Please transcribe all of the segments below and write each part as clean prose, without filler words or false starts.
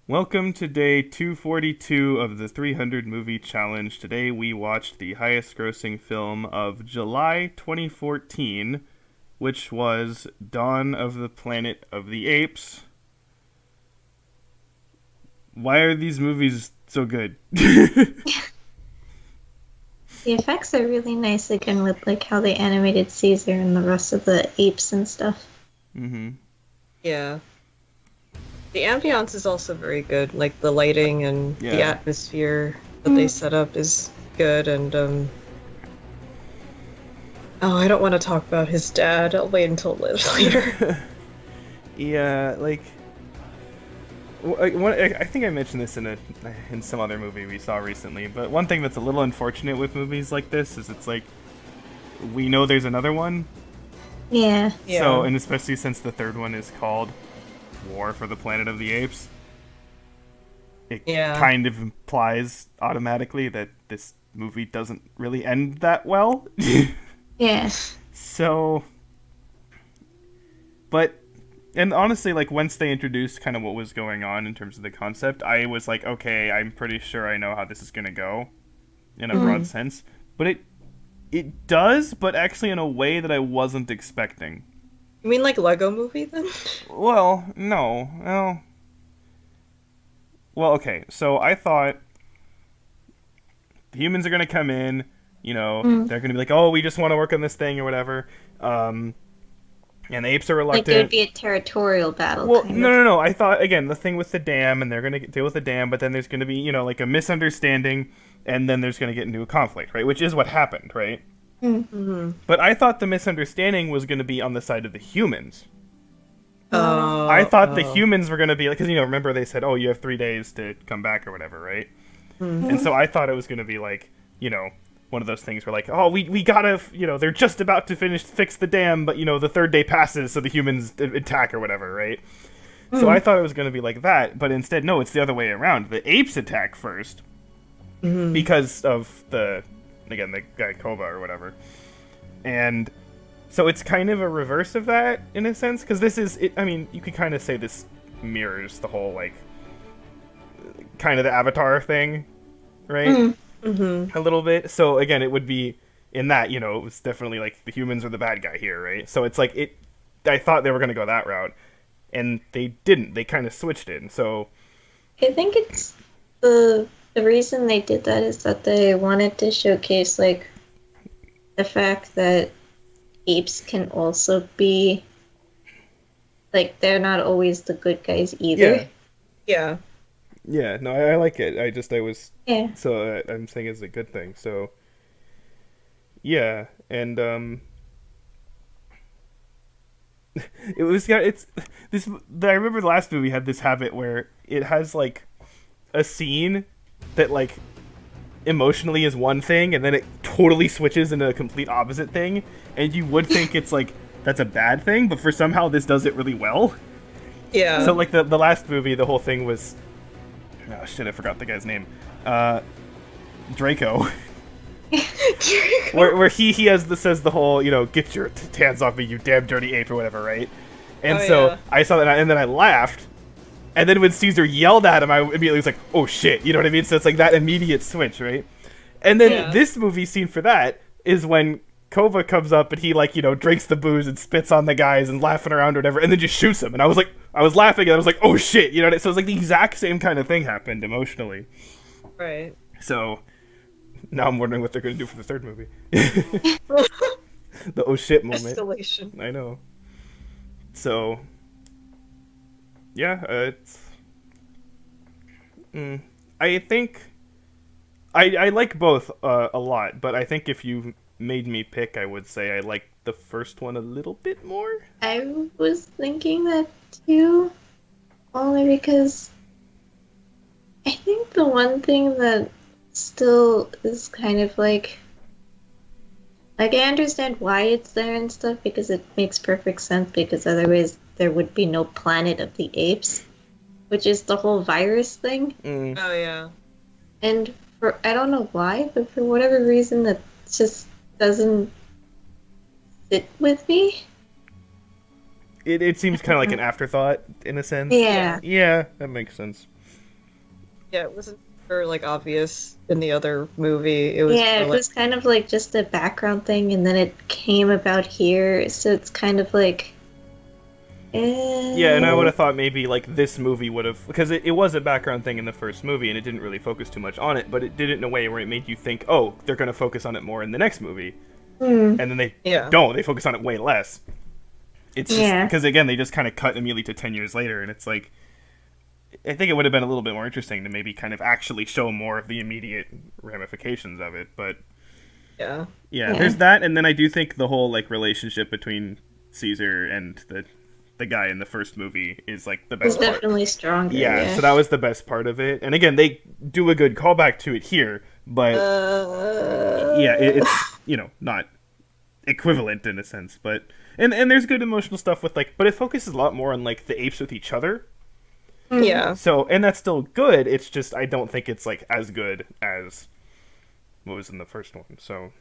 Welcome to day 242 of the 300 movie challenge. Today we watched the highest grossing film of July 2014, which was Dawn of the Planet of the Apes. Why are these movies so good? The effects are really nice again with like how they animated Caesar and the rest of the apes and stuff. Mm-hmm. Yeah. The ambiance is also very good. Like the lighting and the Yeah. atmosphere that they set up is good. And I don't want to talk about his dad. I'll wait until later. Yeah, like I think I mentioned this in some other movie we saw recently, but one thing that's a little unfortunate with movies like this is it's like we know there's another one. Yeah. Yeah. So, and especially since the third one is called War for the Planet of the Apes, it kind of implies automatically that this movie doesn't really end that well. Yeah. So, and honestly, like, once they introduced kind of what was going on in terms of the concept, I was like, okay, I'm pretty sure I know how this is going to go in a broad sense. But it does, but actually in a way that I wasn't expecting. You mean like Lego Movie then? Well, no. Well, okay, so I thought the humans are going to come in, they're going to be like, oh, we just want to work on this thing or whatever. And the apes are reluctant. Like it would be a territorial battle. Well, kind of. no. I thought, again, the thing with the dam, and they're going to deal with the dam, but then there's going to be, like a misunderstanding, and then there's going to get into a conflict, right? Which is what happened, right? Mm-hmm. But I thought the misunderstanding was going to be on the side of the humans. Oh. I thought the humans were going to be, like, because, remember they said, oh, you have 3 days to come back or whatever, right? Mm-hmm. And so I thought it was going to be, like, one of those things where, like, oh, we gotta, they're just about to fix the dam, but, the third day passes, so the humans attack or whatever, right? So I thought it was going to be like that, but instead, no, it's the other way around. The apes attack first, because of the guy Koba or whatever. And so it's kind of a reverse of that, in a sense, because this is, you could kind of say this mirrors the whole, like, kind of the Avatar thing, right? Mm-hmm. A little bit. So again, it would be in that, it was definitely like the humans are the bad guy here, right? So it's like I thought they were going to go that route, and they didn't. They kind of switched it. So I think it's the reason they did that is that they wanted to showcase like the fact that apes can also be like they're not always the good guys either. Yeah. yeah, no, I like it. I was Yeah. so I'm saying it's a good thing. So yeah, and it was it's this. I remember the last movie had this habit where it has like a scene that like emotionally is one thing, and then it totally switches into a complete opposite thing, and you would think it's like that's a bad thing, but for somehow this does it really well. Yeah. So like the last movie, the whole thing was, oh shit, I forgot the guy's name. Draco. where he says the whole, get your hands off me, you damn dirty ape, or whatever, right? And I saw that, and then I laughed. And then when Caesar yelled at him, I immediately was like, oh shit, you know what I mean? So it's like that immediate switch, right? And then this movie scene for that is when Kova comes up and he, like, drinks the booze and spits on the guys and laughing around or whatever, and then just shoots him. And I was laughing, and I was like, oh shit, you know what I mean? So it's like the exact same kind of thing happened emotionally. Right. So now I'm wondering what they're going to do for the third movie. The oh shit moment. Escalation. I know. So yeah, it's. I think I like both a lot, but I think if you made me pick, I would say I like the first one a little bit more. I was thinking that too, only because I think the one thing that still is kind of like I understand why it's there and stuff because it makes perfect sense because otherwise there would be no Planet of the Apes, which is the whole virus thing. Oh yeah. And I don't know why, but for whatever reason that just doesn't sit with me. It seems kind of like an afterthought in a sense. Yeah. Yeah, that makes sense. Yeah, it wasn't super like obvious in the other movie. It was Yeah, more it like was kind of like just a background thing, and then it came about here, so it's kind of like, Yeah, and I would eh. have thought maybe like this movie would have, because it was a background thing in the first movie and it didn't really focus too much on it, but it did it in a way where it made you think, oh, they're going to focus on it more in the next movie, Hmm, and then they yeah. don't. They focus on it way less. It's just yeah, because again they just kind of cut immediately to 10 years later, and it's like I think it would have been a little bit more interesting to maybe kind of actually show more of the immediate ramifications of it, but Yeah. yeah, Yeah. there's that, and then I do think the whole like relationship between Caesar and the guy in the first movie is like the it's best part. definitely stronger. Yeah, Yeah, so that was the best part of it, and again they do a good callback to it here, but yeah, it's not equivalent in a sense, but and there's good emotional stuff with like, but it focuses a lot more on like the apes with each other. Yeah. So, and that's still good. It's just I don't think it's like as good as what was in the first one. So,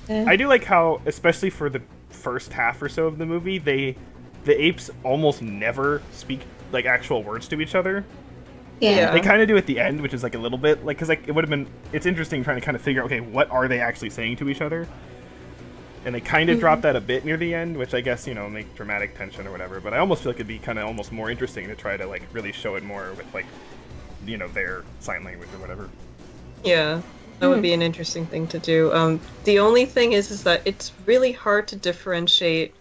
yeah. I do like how, especially for the first half or so of the movie, the apes almost never speak like actual words to each other. Yeah. They kind of do at the end, which is like a little bit like because like it would have been. It's interesting trying to kind of figure out okay, what are they actually saying to each other. And they kind of drop that a bit near the end, which I guess, make dramatic tension or whatever. But I almost feel like it'd be kind of almost more interesting to try to, like, really show it more with, like, their sign language or whatever. Yeah. That would be an interesting thing to do. The only thing is that it's really hard to differentiate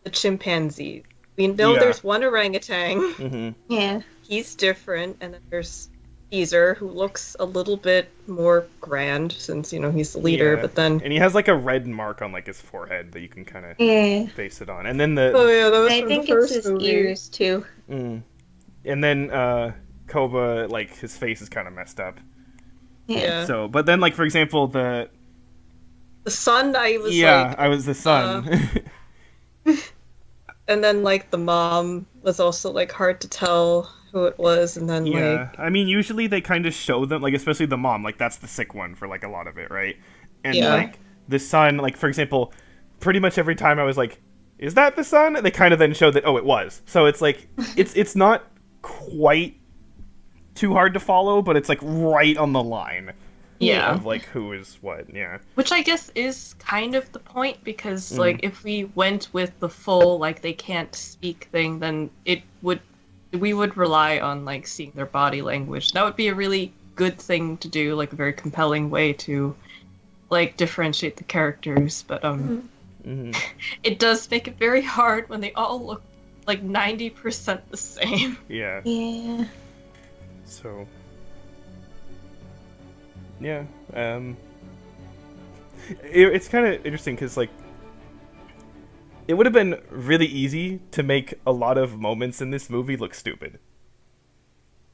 the chimpanzees. We know Yeah. there's one orangutan. Mm-hmm. Yeah. He's different, and then there's Caesar, who looks a little bit more grand since he's the leader. But then, And he has, like, a red mark on, like, his forehead that you can kind of Yeah. base it on. And then oh yeah, that was I from think the it's first his movie. ears too. And then, Koba, like, his face is kind of messed up. Yeah. So, but then, like, for example, the son, I was I was the son. and then like the mom was also like hard to tell who it was, and then Yeah, like I mean, usually they kind of show them, like, especially the mom, like, that's the sick one for, like, a lot of it, right? And, Yeah. like, the son, like, for example, pretty much every time I was like, is that the son? They kind of then showed that, oh, it was. So it's, like, it's not quite too hard to follow, but it's, like, right on the line Yeah. of, like, who is what, yeah. Which I guess is kind of the point, because like if we went with the full like they can't speak thing, then we would rely on like seeing their body language. That would be a really good thing to do, like a very compelling way to like differentiate the characters. But it does make it very hard when they all look like 90% the same. Yeah, Yeah. so... Yeah, it's kind of interesting because, like, it would have been really easy to make a lot of moments in this movie look stupid.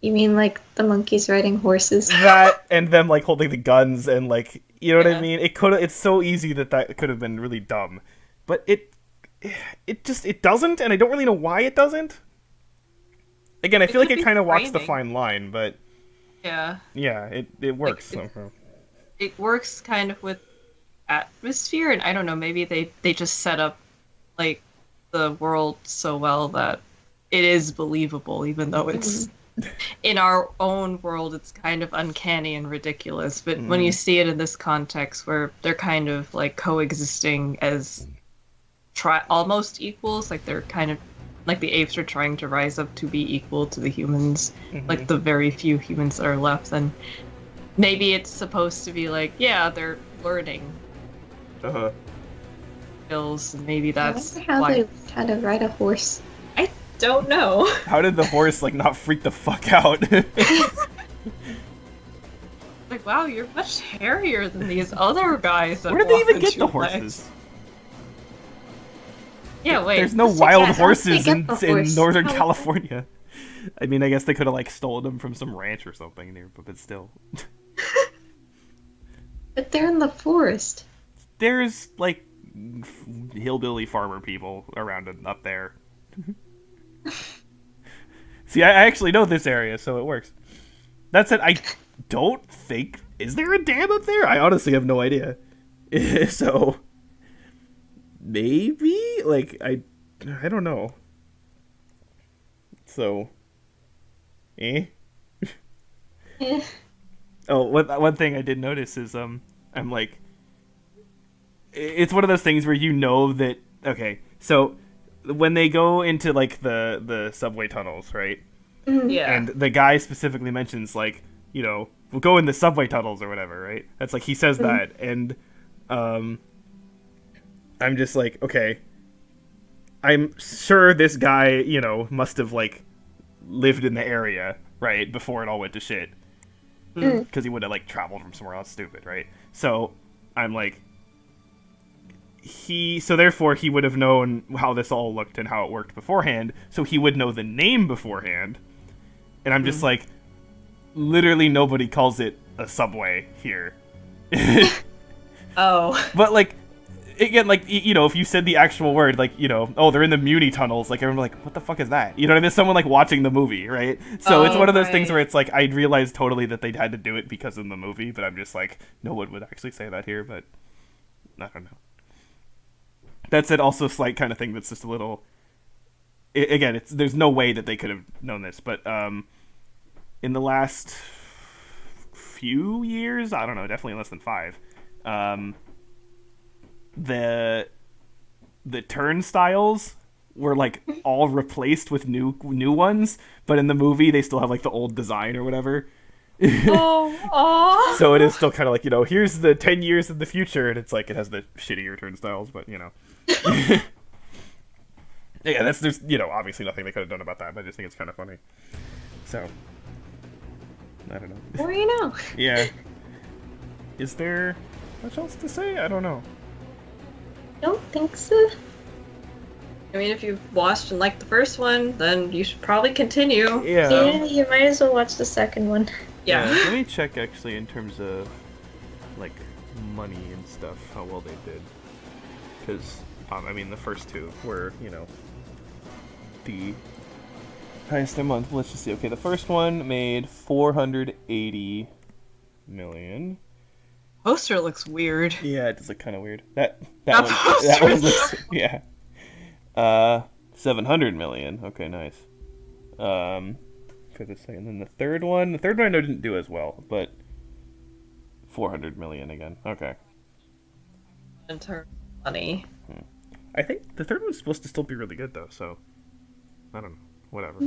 You mean like the monkeys riding horses? That and them like holding the guns and like what I Yeah. mean. It's so easy that could have been really dumb, but it doesn't, and I don't really know why it doesn't. Again, I feel like could it be kind of walks the framing. fine line, but Yeah. yeah, it works Like, somehow. It works kind of with atmosphere, and I don't know, maybe they just set up like the world so well that it is believable, even though it's in our own world it's kind of uncanny and ridiculous. But when you see it in this context where they're kind of like coexisting as almost equals, like they're kind of like the apes are trying to rise up to be equal to the humans, like the very few humans that are left, then maybe it's supposed to be like, yeah, they're learning Uh-huh. skills, and maybe I that's wonder how why. they had to ride a horse. I don't know. How did the horse like not freak the fuck out? Like, wow, you're much hairier than these other guys. That Where did they walk even on get two the legs. horses? Yeah, wait. There's no Let's wild check out how did they horses get in the horse? Northern How- California. I mean, I guess they could have like stolen them from some ranch or something near, but still. But they're in the forest. There's like hillbilly farmer people around and up there. See, I actually know this area, so it works. That said, I don't think is there a dam up there? I honestly have no idea. So maybe like I don't know. So Eh. Oh, one thing I did notice is I'm like, it's one of those things where you know that okay, so when they go into like the subway tunnels, right? Yeah. And the guy specifically mentions like, we'll go in the subway tunnels or whatever, right? That's like he says that, and I'm just like, okay, I'm sure this guy, must have like lived in the area, right, before it all went to shit, because he would have like traveled from somewhere else stupid, right? So I'm like, so therefore he would have known how this all looked and how it worked beforehand, so he would know the name beforehand. And I'm just like, literally nobody calls it a subway here. Oh. But like, again, like, if you said the actual word, like, oh, they're in the Muni tunnels, like, everyone's like, what the fuck is that? You know what I mean? Someone like watching the movie, right? So it's one of those things where it's like, I realized totally that they'd had to do it because of the movie, but I'm just like, no one would actually say that here, but I don't know. That's it. Also, slight kind of thing that's just a little. Again, there's no way that they could have known this, but in the last few years, I don't know, definitely less than 5, the turnstiles were like all replaced with new ones, but in the movie they still have like the old design or whatever. Oh. So it is still kind of like, here's the 10 years in the future, and it's like it has the shittier turnstiles, but yeah, there's obviously nothing they could have done about that, but I just think it's kind of funny. So I don't know. Or you know. Yeah. Is there much else to say? I don't know. Don't think so. I mean, if you've watched and liked the first one, then you should probably continue. Yeah. Yeah, you might as well watch the second one. Yeah. Let me check actually in terms of like money and stuff how well they did, because I mean the first two were the highest a month. Let's just see. Okay, the first one made 480 million. Poster looks weird. Yeah, it does look kind of weird. That poster one is looks yeah. 700 million. Okay, nice. For the second, then the third one I know didn't do as well, but 400 million again. Okay. In terms of money. I think the third one's supposed to still be really good though, so I don't know. Whatever.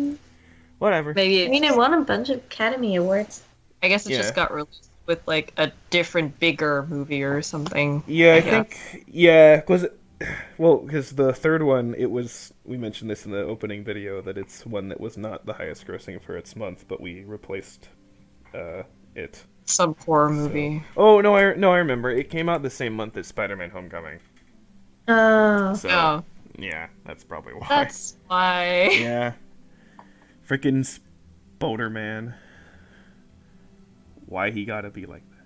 Whatever. Maybe I mean, it won a bunch of Academy Awards. I guess it Yeah. just got released with like a different, bigger movie or something. Yeah, I Yeah. think because the third one, we mentioned this in the opening video, that it's one that was not the highest grossing for its month, but we replaced it. Some horror movie. Oh no, I remember. It came out the same month as Spider-Man: Homecoming. Oh. So Oh, yeah, that's probably why. that's why. Yeah. Frickin' Spoder-Man. Why he gotta be like that?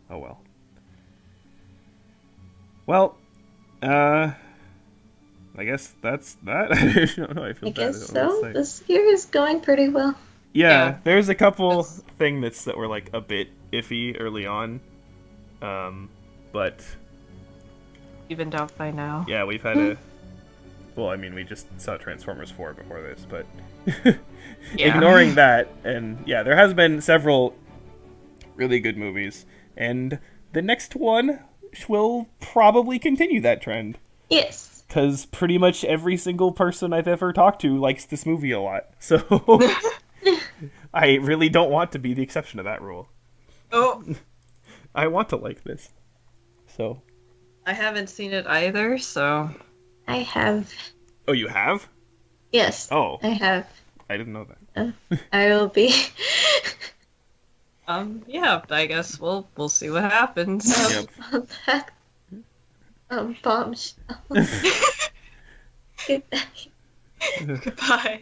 Oh well. Well, I guess that's that. I don't know. I feel I bad. guess I don't know so. what to say. This year is going pretty well. Yeah, there's a couple That's- things that were like a bit iffy early on, but Evened out by now. yeah, we've had a. Well, I mean, we just saw Transformers 4 before this, but Yeah. ignoring that, and yeah, there has been several really good movies, and the next one will probably continue that trend, Yes. because pretty much every single person I've ever talked to likes this movie a lot, so I really don't want to be the exception to that rule. Oh, I want to like this. So. I haven't seen it either, so I have. Oh, you have? Yes. Oh, I have. I didn't know that. I will be. yeah, I guess we'll see what happens. Yep. On that. Bombshell. Good night. Goodbye.